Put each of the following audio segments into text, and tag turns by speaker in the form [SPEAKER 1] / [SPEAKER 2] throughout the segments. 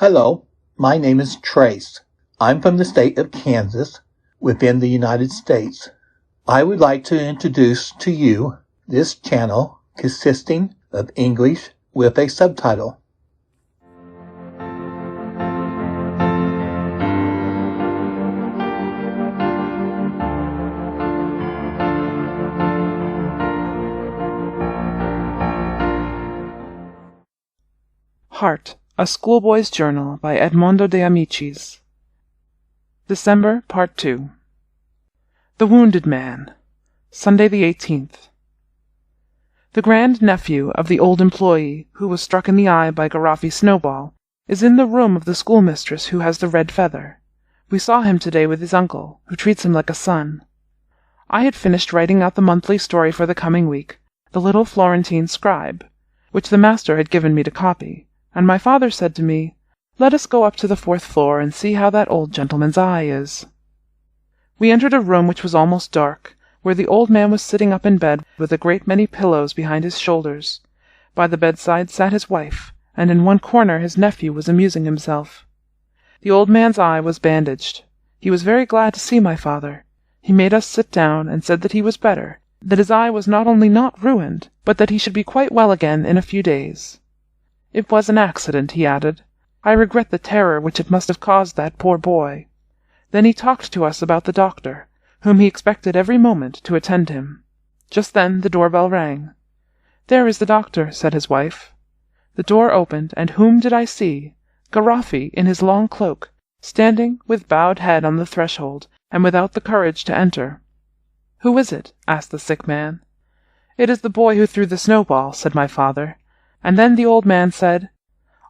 [SPEAKER 1] Hello, my name is Trace. I'm from the state of Kansas, within the United States. I would like to introduce to you this channel consisting of English with a subtitle.
[SPEAKER 2] Heart, a Schoolboy's Journal by Edmondo de Amicis. December, Part 2. The Wounded Man. Sunday the 18th. The grand-nephew of the old employee who was struck in the eye by Garoffi's snowball is in the room of the schoolmistress who has the red feather. We saw him today with his uncle, who treats him like a son. I had finished writing out the monthly story for the coming week, The Little Florentine Scribe, which the master had given me to copy, and my father said to me, "Let us go up to the 4th floor and see how that old gentleman's eye is." We entered a room which was almost dark, where the old man was sitting up in bed with a great many pillows behind his shoulders. By the bedside sat his wife, and in one corner his nephew was amusing himself. The old man's eye was bandaged. He was very glad to see my father. He made us sit down and said that he was better, that his eye was not only not ruined, but that he should be quite well again in a few days. It was an accident, he added. I regret the terror which it must have caused that poor boy. Then he talked to us about the doctor, whom he expected every moment to attend him. Just then the door-bell rang. "There is the doctor," said his wife. The door opened, and whom did I see? Garoffi, in his long cloak, standing with bowed head on the threshold, and without the courage to enter. "Who is it?" asked the sick man. "It is the boy who threw the snowball," said my father. And then the old man said,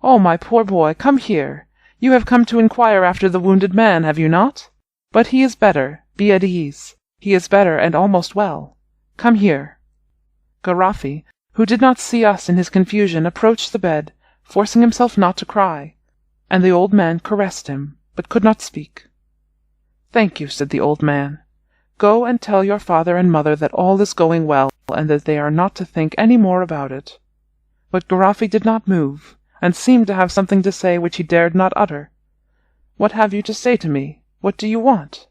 [SPEAKER 2] "Oh, my poor boy, come here. You have come to inquire after the wounded man, have you not? But he is better. Be at ease. He is better and almost well. Come here." Garoffi, who did not see us in his confusion, approached the bed, forcing himself not to cry, and the old man caressed him, but could not speak. "Thank you," said the old man. "Go and tell your father and mother that all is going well, and that they are not to think any more about it." But Garoffi did not move, and seemed to have something to say which he dared not utter. "What have you to say to me? What do you want?"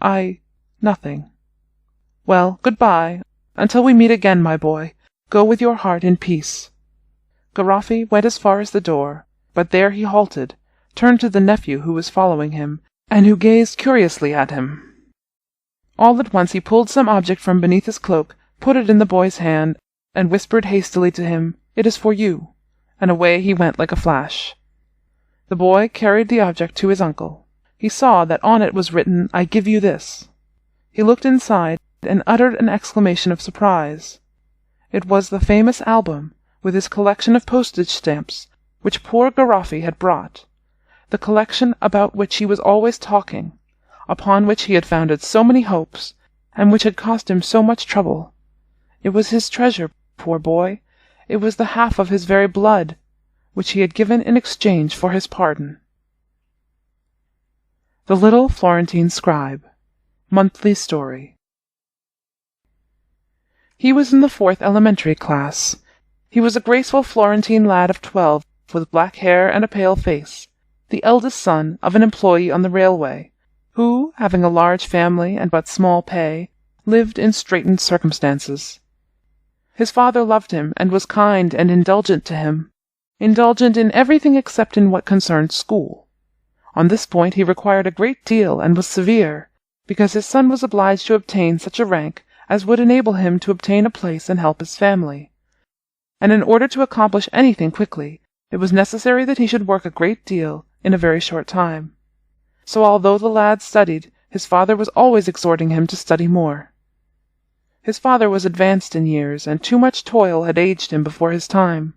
[SPEAKER 2] Nothing." "Well, good-bye. Until we meet again, my boy. Go with your heart in peace." Garoffi went as far as the door, but there he halted, turned to the nephew who was following him, and who gazed curiously at him. All at once he pulled some object from beneath his cloak, put it in the boy's hand, and whispered hastily to him, "It is for you," and away he went like a flash. The boy carried the object to his uncle. He saw that on it was written, "I give you this." He looked inside, and uttered an exclamation of surprise. It was the famous album, with his collection of postage stamps, which poor Garoffi had brought, the collection about which he was always talking, upon which he had founded so many hopes, and which had cost him so much trouble. It was his treasure, poor boy. It was the half of his very blood, which he had given in exchange for his pardon. The Little Florentine Scribe. Monthly Story. He was in the 4th elementary class. He was a graceful Florentine lad of 12, with black hair and a pale face, the eldest son of an employee on the railway, who, having a large family and but small pay, lived in straitened circumstances. His father loved him, and was kind and indulgent to him, indulgent in everything except in what concerned school. On this point he required a great deal, and was severe, because his son was obliged to obtain such a rank as would enable him to obtain a place and help his family. And in order to accomplish anything quickly, it was necessary that he should work a great deal in a very short time. So although the lad studied, his father was always exhorting him to study more. His father was advanced in years, and too much toil had aged him before his time.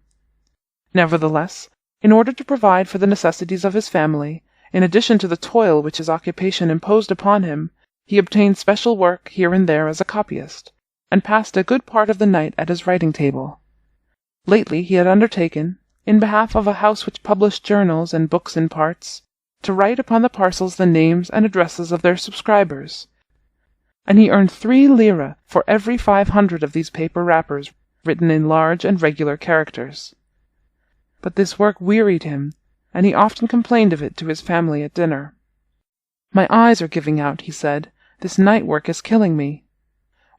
[SPEAKER 2] Nevertheless, in order to provide for the necessities of his family, in addition to the toil which his occupation imposed upon him, he obtained special work here and there as a copyist, and passed a good part of the night at his writing-table. Lately he had undertaken, in behalf of a house which published journals and books in parts, to write upon the parcels the names and addresses of their subscribers, and he earned 3 lire for every 500 of these paper wrappers written in large and regular characters. But this work wearied him, and he often complained of it to his family at dinner. "My eyes are giving out," he said. "This night work is killing me."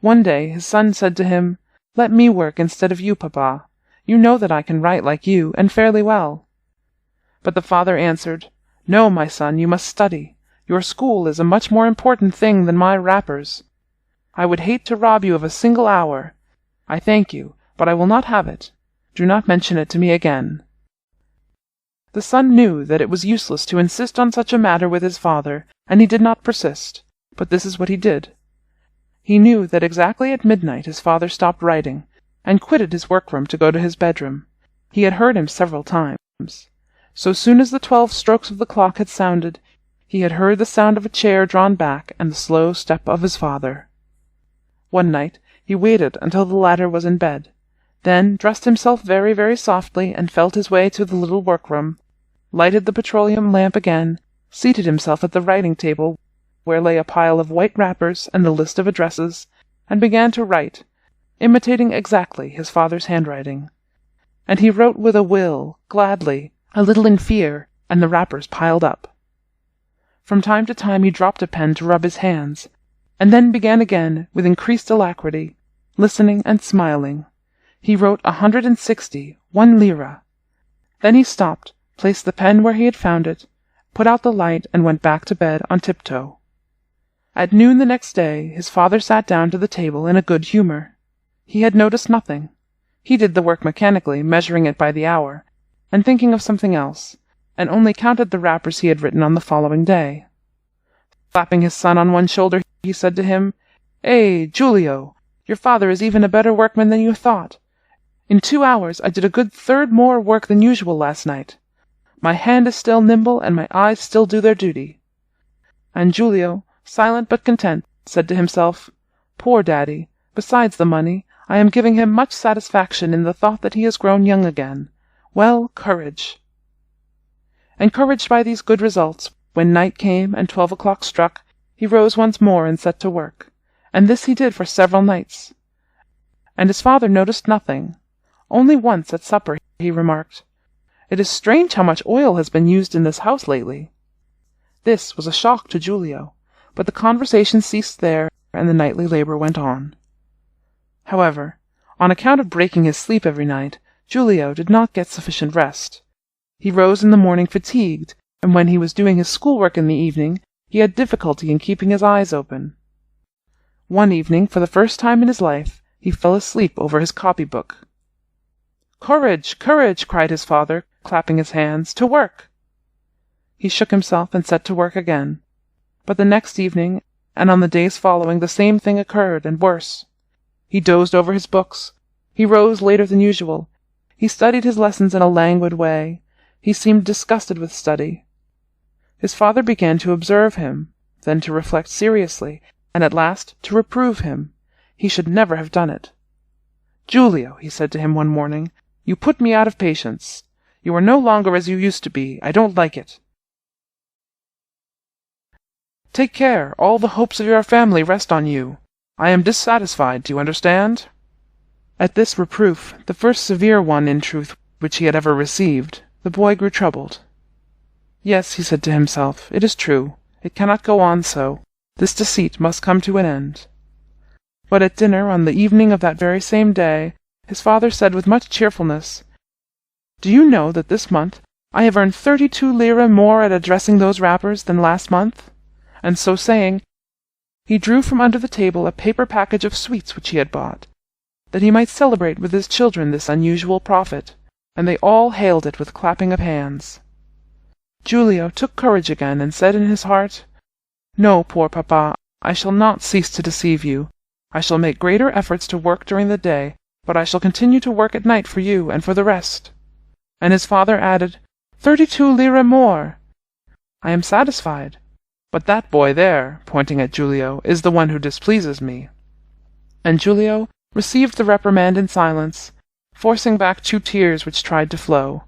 [SPEAKER 2] One day his son said to him, "Let me work instead of you, papa. You know that I can write like you, and fairly well." But the father answered, "No, my son, you must study. Your school is a much more important thing than my wrappers. I would hate to rob you of a single hour. I thank you, but I will not have it. Do not mention it to me again." The son knew that it was useless to insist on such a matter with his father, and he did not persist, but this is what he did. He knew that exactly at midnight his father stopped writing, and quitted his workroom to go to his bedroom. He had heard him several times. So soon as the 12 strokes of the clock had sounded, he had heard the sound of a chair drawn back and the slow step of his father. One night he waited until the latter was in bed, then dressed himself very, very softly and felt his way to the little workroom, lighted the petroleum lamp again, seated himself at the writing table, where lay a pile of white wrappers and the list of addresses, and began to write, imitating exactly his father's handwriting. And he wrote with a will, gladly, a little in fear, and the wrappers piled up. From time to time he dropped a pen to rub his hands, and then began again with increased alacrity, listening and smiling. He wrote 160, 1 lira. Then he stopped, placed the pen where he had found it, put out the light, and went back to bed on tiptoe. At noon the next day his father sat down to the table in a good humor. He had noticed nothing. He did the work mechanically, measuring it by the hour, and thinking of something else, and only counted the wrappers he had written on the following day. Slapping his son on one shoulder, he said to him, "Eh, Giulio, your father is even a better workman than you thought. In 2 hours I did a good third more work than usual last night. My hand is still nimble, and my eyes still do their duty." And Giulio, silent but content, said to himself, "Poor daddy, besides the money, I am giving him much satisfaction in the thought that he has grown young again. Well, courage." Encouraged by these good results, when night came and 12 o'clock struck, he rose once more and set to work, and this he did for several nights. And his father noticed nothing. Only once at supper he remarked, "It is strange how much oil has been used in this house lately." This was a shock to Giulio, but the conversation ceased there, and the nightly labor went on. However, on account of breaking his sleep every night, Giulio did not get sufficient rest. He rose in the morning fatigued, and when he was doing his schoolwork in the evening, he had difficulty in keeping his eyes open. One evening, for the first time in his life, he fell asleep over his copy-book. "Courage, courage!" cried his father, clapping his hands. "To work!" He shook himself and set to work again. But the next evening, and on the days following, the same thing occurred, and worse. He dozed over his books. He rose later than usual. He studied his lessons in a languid way. He seemed disgusted with study. His father began to observe him, then to reflect seriously, and at last to reprove him. He should never have done it. "Giulio," he said to him one morning, "you put me out of patience. You are no longer as you used to be. I don't like it. Take care. All the hopes of your family rest on you. I am dissatisfied, do you understand?" At this reproof, the first severe one, in truth, which he had ever received, the boy grew troubled. "Yes," he said to himself, "it is true. It cannot go on so. This deceit must come to an end." But at dinner, on the evening of that very same day, his father said with much cheerfulness, "Do you know that this month I have earned 32 lire more at addressing those wrappers than last month?" And so saying, he drew from under the table a paper package of sweets which he had bought, that he might celebrate with his children this unusual profit, and they all hailed it with clapping of hands. Giulio took courage again, and said in his heart, "No, poor papa, I shall not cease to deceive you. I shall make greater efforts to work during the day, but I shall continue to work at night for you and for the rest." And his father added, 32 lire more. "I am satisfied. But that boy there," pointing at Giulio, "is the one who displeases me." And Giulio received the reprimand in silence, forcing back 2 tears which tried to flow,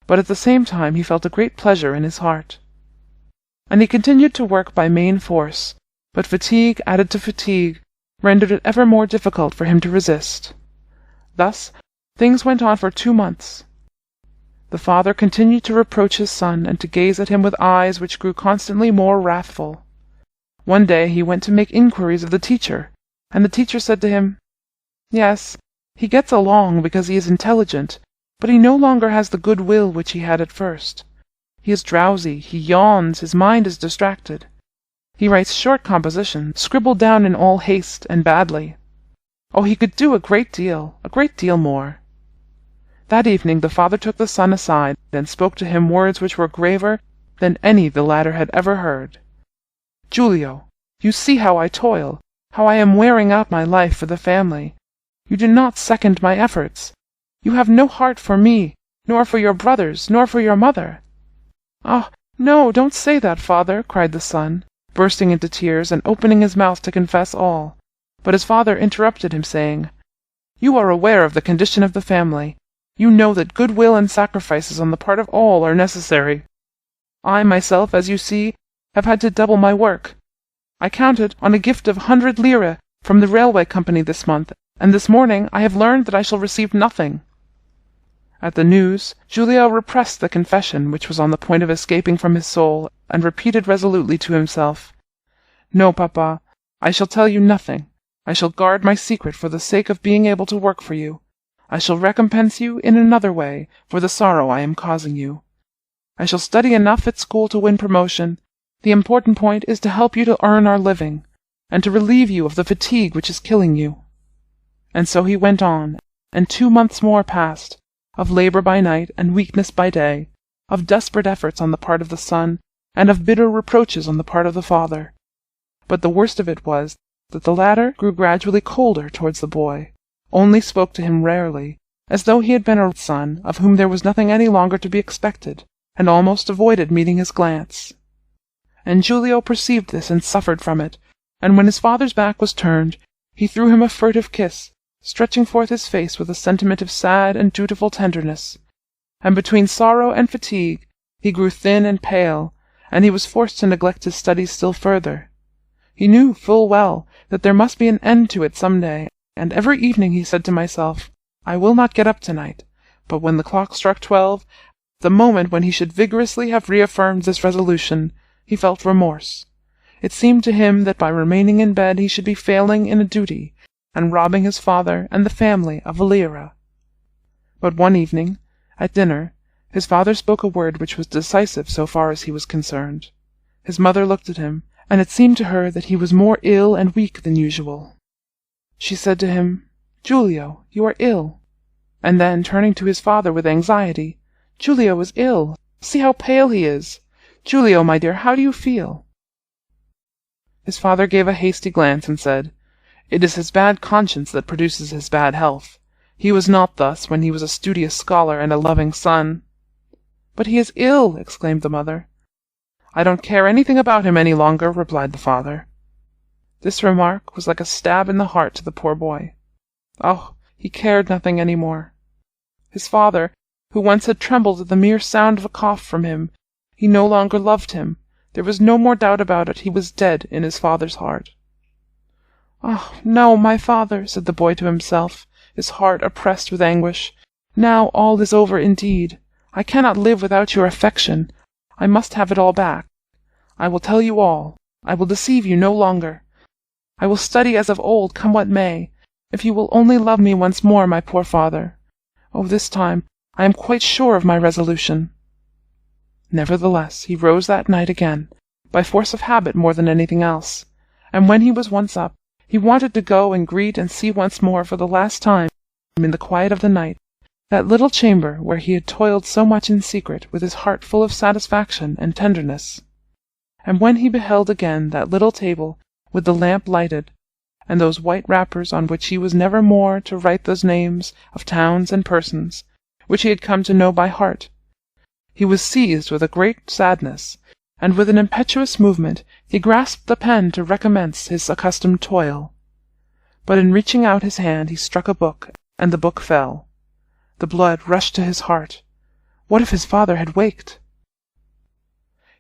[SPEAKER 2] but at the same time he felt a great pleasure in his heart. And he continued to work by main force, but fatigue added to fatigue rendered it ever more difficult for him to resist. Thus things went on for 2 months. The father continued to reproach his son and to gaze at him with eyes which grew constantly more wrathful. One day he went to make inquiries of the teacher, and the teacher said to him, "Yes, he gets along because he is intelligent, but he no longer has the good will which he had at first. He is drowsy, he yawns, his mind is distracted. He writes short compositions, scribbled down in all haste and badly. Oh, he could do a great deal more." That evening the father took the son aside and spoke to him words which were graver than any the latter had ever heard. "Giulio, you see how I toil, how I am wearing out my life for the family. You do not second my efforts. You have no heart for me, nor for your brothers, nor for your mother." "Ah, no, don't say that, father," cried the son, bursting into tears and opening his mouth to confess all. But his father interrupted him, saying, "You are aware of the condition of the family. You know that good will and sacrifices on the part of all are necessary. I myself, as you see, have had to double my work. I counted on a gift of 100 lire from the railway company this month, and this morning I have learned that I shall receive nothing." At the news, Giulio repressed the confession which was on the point of escaping from his soul, and repeated resolutely to himself, "No, papa, I shall tell you nothing. I shall guard my secret for the sake of being able to work for you. I shall recompense you in another way for the sorrow I am causing you. I shall study enough at school to win promotion. The important point is to help you to earn our living, and to relieve you of the fatigue which is killing you." And so he went on, and 2 months more passed, of labor by night and weakness by day, of desperate efforts on the part of the son, and of bitter reproaches on the part of the father. But the worst of it was that the latter grew gradually colder towards the boy, only spoke to him rarely, as though he had been a son of whom there was nothing any longer to be expected, and almost avoided meeting his glance. And Giulio perceived this and suffered from it, and when his father's back was turned, he threw him a furtive kiss, stretching forth his face with a sentiment of sad and dutiful tenderness. And between sorrow and fatigue he grew thin and pale, and he was forced to neglect his studies still further. He knew full well that there must be an end to it some day, and every evening he said to himself, "I will not get up tonight." But when the clock struck 12, the moment when he should vigorously have reaffirmed this resolution, he felt remorse. It seemed to him that by remaining in bed he should be failing in a duty, and robbing his father and the family of a lira. But one evening, at dinner, his father spoke a word which was decisive so far as he was concerned. His mother looked at him, and it seemed to her that he was more ill and weak than usual. She said to him, "Giulio, you are ill." And then, turning to his father with anxiety, "Giulio is ill. See how pale he is. Giulio, my dear, how do you feel?" His father gave a hasty glance and said, "It is his bad conscience that produces his bad health. He was not thus when he was a studious scholar and a loving son." "But he is ill!" exclaimed the mother. "I don't care anything about him any longer," replied the father. This remark was like a stab in the heart to the poor boy. Oh, he cared nothing any more. His father, who once had trembled at the mere sound of a cough from him, he no longer loved him. There was no more doubt about it. He was dead in his father's heart. "Oh, no, my father," said the boy to himself, his heart oppressed with anguish. "Now all is over indeed. I cannot live without your affection. I must have it all back. I will tell you all. I will deceive you no longer. I will study as of old, come what may, if you will only love me once more, my poor father. Oh, this time I am quite sure of my resolution." Nevertheless, he rose that night again, by force of habit more than anything else, and when he was once up, he wanted to go and greet and see once more for the last time, in the quiet of the night, that little chamber where he had toiled so much in secret with his heart full of satisfaction and tenderness. And when he beheld again that little table with the lamp lighted, and those white wrappers on which he was never more to write those names of towns and persons, which he had come to know by heart, he was seized with a great sadness, and with an impetuous movement he grasped the pen to recommence his accustomed toil. But in reaching out his hand he struck a book, and the book fell. The blood rushed to his heart. What if his father had waked?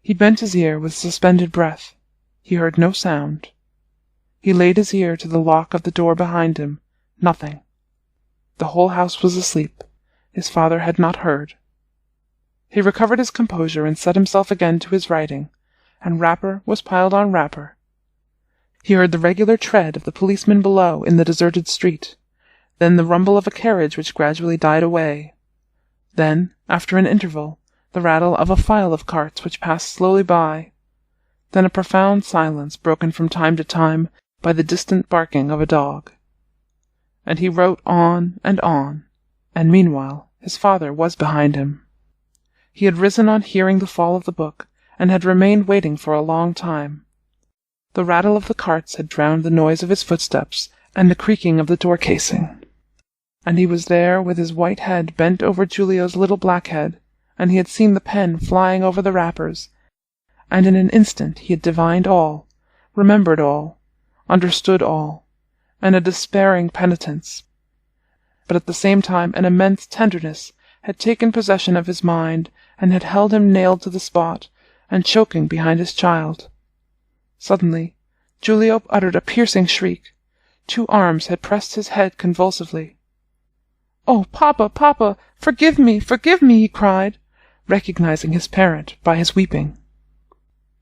[SPEAKER 2] He bent his ear with suspended breath. He heard no sound. He laid his ear to the lock of the door behind him. Nothing. The whole house was asleep. His father had not heard. He recovered his composure and set himself again to his writing, and wrapper was piled on wrapper. He heard the regular tread of the policeman below in the deserted street, then the rumble of a carriage which gradually died away. Then, after an interval, the rattle of a file of carts which passed slowly by. Then a profound silence broken from time to time by the distant barking of a dog. And he wrote on, and meanwhile his father was behind him. He had risen on hearing the fall of the book, and had remained waiting for a long time. The rattle of the carts had drowned the noise of his footsteps and the creaking of the door-casing. And he was there with his white head bent over Giulio's little black head, and he had seen the pen flying over the wrappers, and in an instant he had divined all, remembered all, understood all, and a despairing penitence. But at the same time an immense tenderness had taken possession of his mind and had held him nailed to the spot and choking behind his child. Suddenly Giulio uttered a piercing shriek. 2 arms had pressed his head convulsively. "Oh, papa, papa, forgive me, he cried, recognizing his parent by his weeping.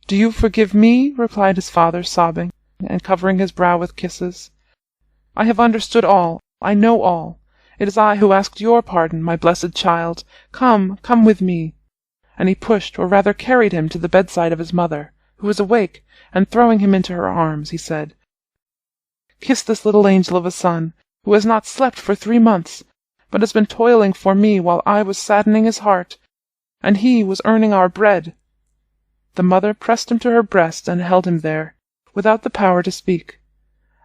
[SPEAKER 2] "Do you forgive me?" replied his father, sobbing, and covering his brow with kisses. "I have understood all, I know all. It is I who asked your pardon, my blessed child. Come with me." And he pushed, or rather carried him to the bedside of his mother, who was awake, and throwing him into her arms, he said, "Kiss this little angel of a son, who has not slept for 3 months, but has been toiling for me while I was saddening his heart, and he was earning our bread." The mother pressed him to her breast and held him there, without the power to speak.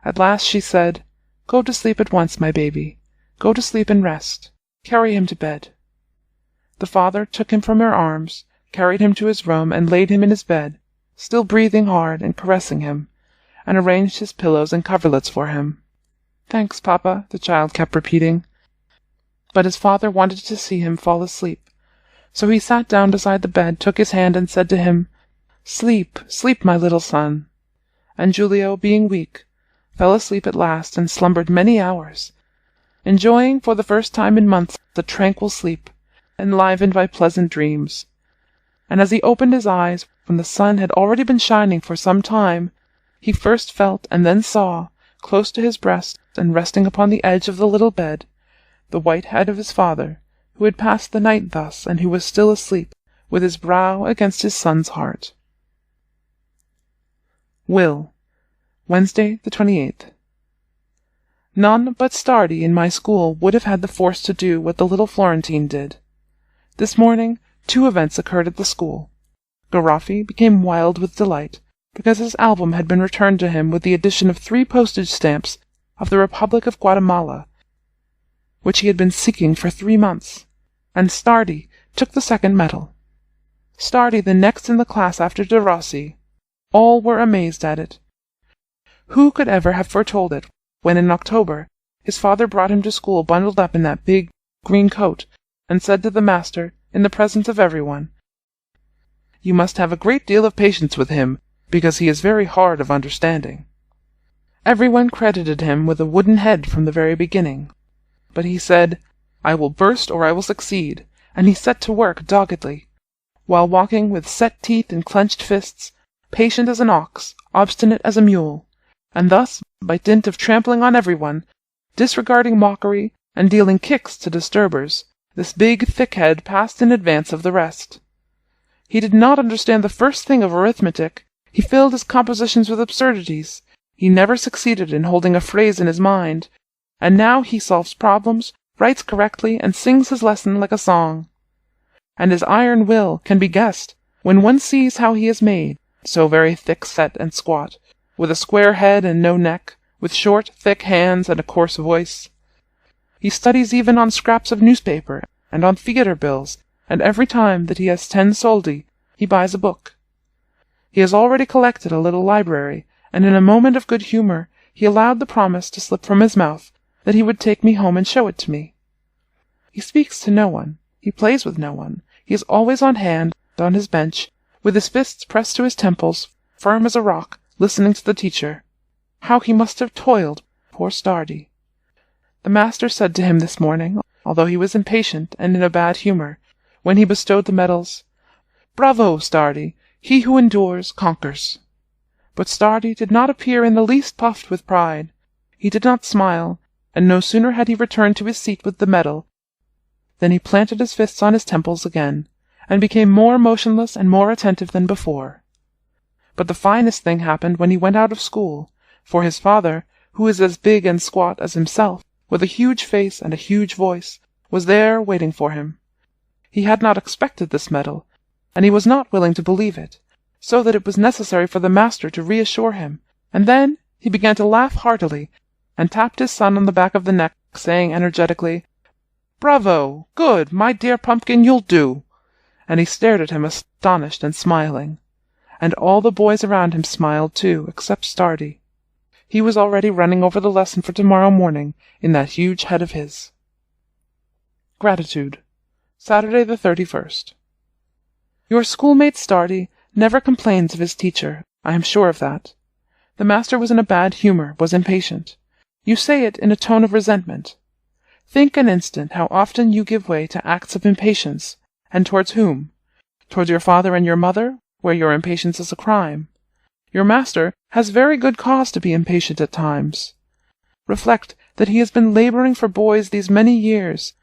[SPEAKER 2] At last she said, "Go to sleep at once, my baby. Go to sleep and rest. Carry him to bed." The father took him from her arms, carried him to his room, and laid him in his bed, still breathing hard and caressing him, and arranged his pillows and coverlets for him. "Thanks, papa," the child kept repeating. But his father wanted to see him fall asleep, so he sat down beside the bed, took his hand, and said to him, "Sleep, sleep, my little son." And Giulio, being weak, fell asleep at last and slumbered many hours, enjoying for the first time in months a tranquil sleep, enlivened by pleasant dreams. And as he opened his eyes, when the sun had already been shining for some time, he first felt and then saw, close to his breast and resting upon the edge of the little bed, the white head of his father, who had passed the night thus, and who was still asleep, with his brow against his son's heart. Will. Wednesday, the 28th. None but Stardi in my school would have had the force to do what the little Florentine did. This morning 2 events occurred at the school. Garoffi became wild with delight, because his album had been returned to him with the addition of 3 postage stamps of the Republic of Guatemala, which he had been seeking for 3 months, and Stardi took the 2nd medal. Stardi the next in the class after De Rossi. All were amazed at it. Who could ever have foretold it, when in October his father brought him to school bundled up in that big green coat, and said to the master, in the presence of everyone, "You must have a great deal of patience with him, because he is very hard of understanding." Everyone credited him with a wooden head from the very beginning. But he said, "I will burst or I will succeed," and he set to work doggedly, while walking with set teeth and clenched fists, patient as an ox, obstinate as a mule, and thus, by dint of trampling on everyone, disregarding mockery, and dealing kicks to disturbers, this big, thick head passed in advance of the rest. He did not understand the first thing of arithmetic. He filled his compositions with absurdities. He never succeeded in holding a phrase in his mind, and now he solves problems, writes correctly, and sings his lesson like a song. And his iron will can be guessed when one sees how he is made, so very thick-set and squat, with a square head and no neck, with short, thick hands and a coarse voice. He studies even on scraps of newspaper and on theatre bills, and every time that he has 10 soldi, he buys a book. He has already collected a little library, and in a moment of good humour he allowed the promise to slip from his mouth that he would take me home and show it to me. He speaks to no one. He plays with no one. He is always on hand, on his bench, with his fists pressed to his temples, firm as a rock, listening to the teacher. How he must have toiled, poor Stardi! The master said to him this morning, although he was impatient and in a bad humour, when he bestowed the medals, "Bravo, Stardi! He who endures conquers." But Stardi did not appear in the least puffed with pride. He did not smile, and no sooner had he returned to his seat with the medal than he planted his fists on his temples again, and became more motionless and more attentive than before. But the finest thing happened when he went out of school, for his father, who is as big and squat as himself, with a huge face and a huge voice, was there waiting for him. He had not expected this medal, and he was not willing to believe it, so that it was necessary for the master to reassure him, and then he began to laugh heartily, and tapped his son on the back of the neck, saying energetically, "Bravo! Good! My dear pumpkin, you'll do!" And he stared at him astonished and smiling. And all the boys around him smiled too, except Stardi. He was already running over the lesson for tomorrow morning in that huge head of his. Gratitude. Saturday the 31st. Your schoolmate Stardi never complains of his teacher, I am sure of that. The master was in a bad humor, was impatient. You say it in a tone of resentment. Think an instant how often you give way to acts of impatience, and towards whom? Towards your father and your mother, where your impatience is a crime. Your master has very good cause to be impatient at times. Reflect that he has been laboring for boys these many years,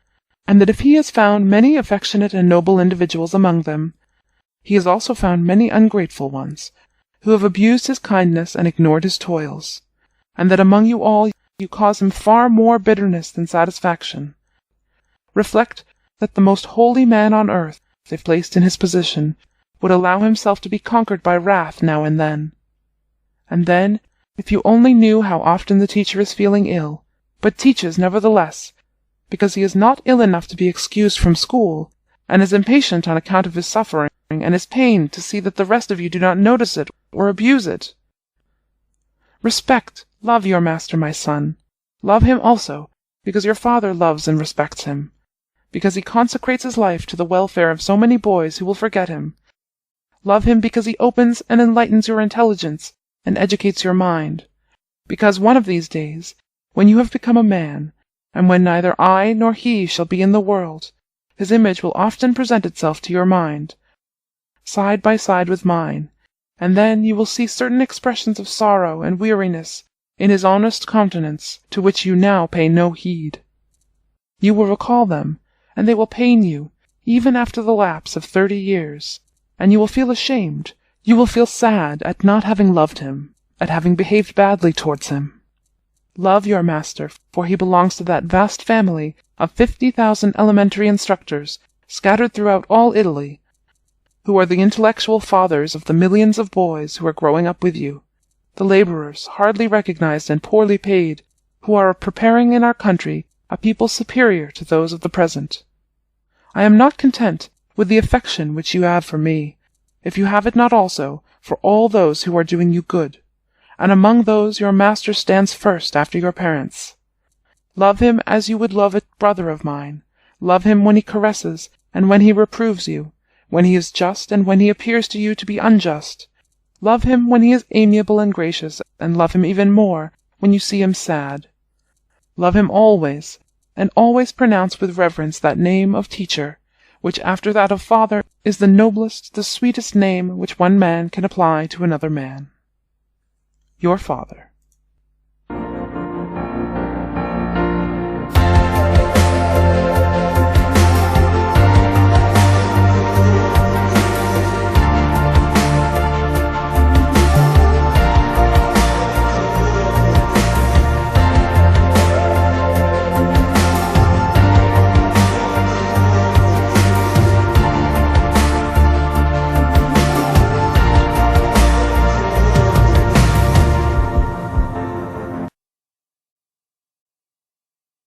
[SPEAKER 2] and that if he has found many affectionate and noble individuals among them, he has also found many ungrateful ones, who have abused his kindness and ignored his toils, and that among you all you cause him far more bitterness than satisfaction. Reflect that the most holy man on earth, if placed in his position, would allow himself to be conquered by wrath now and then. And then, if you only knew how often the teacher is feeling ill, but teaches nevertheless, because he is not ill enough to be excused from school, and is impatient on account of his suffering, and is pained to see that the rest of you do not notice it or abuse it. Respect, love your master, my son. Love him also, because your father loves and respects him, because he consecrates his life to the welfare of so many boys who will forget him. Love him because he opens and enlightens your intelligence and educates your mind, because one of these days, when you have become a man, and when neither I nor he shall be in the world, his image will often present itself to your mind, side by side with mine, and then you will see certain expressions of sorrow and weariness in his honest countenance, to which you now pay no heed. You will recall them, and they will pain you, even after the lapse of 30 years, and you will feel ashamed, you will feel sad at not having loved him, at having behaved badly towards him. Love your master, for he belongs to that vast family of 50,000 elementary instructors scattered throughout all Italy, who are the intellectual fathers of the millions of boys who are growing up with you, the laborers, hardly recognized and poorly paid, who are preparing in our country a people superior to those of the present. I am not content with the affection which you have for me, if you have it not also for all those who are doing you good, and among those your master stands first after your parents. Love him as you would love a brother of mine. Love him when he caresses and when he reproves you, when he is just and when he appears to you to be unjust. Love him when he is amiable and gracious, and love him even more when you see him sad. Love him always, and always pronounce with reverence that name of teacher, which after that of father is the noblest, the sweetest name which one man can apply to another man. Your father.